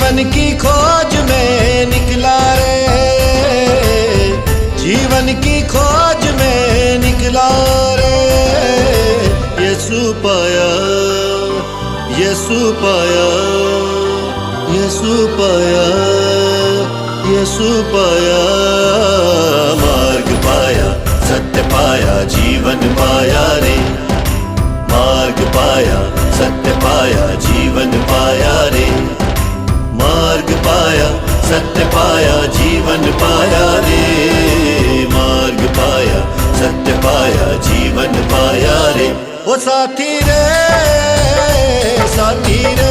जीवन की खोज में निकला रे, जीवन की खोज में निकला रे। यीशु पाया, यीशु पाया, यीशु पाया, यीशु पाया। मार्ग पाया, सत्य पाया, जीवन पाया रे। मार्ग पाया, सत्य पाया, जीवन पाया रे। मार्ग पाया, सत्य पाया, जीवन पाया रे। मार्ग पाया, सत्य पाया, जीवन पाया रे। ओ साथी रे, साथी रे।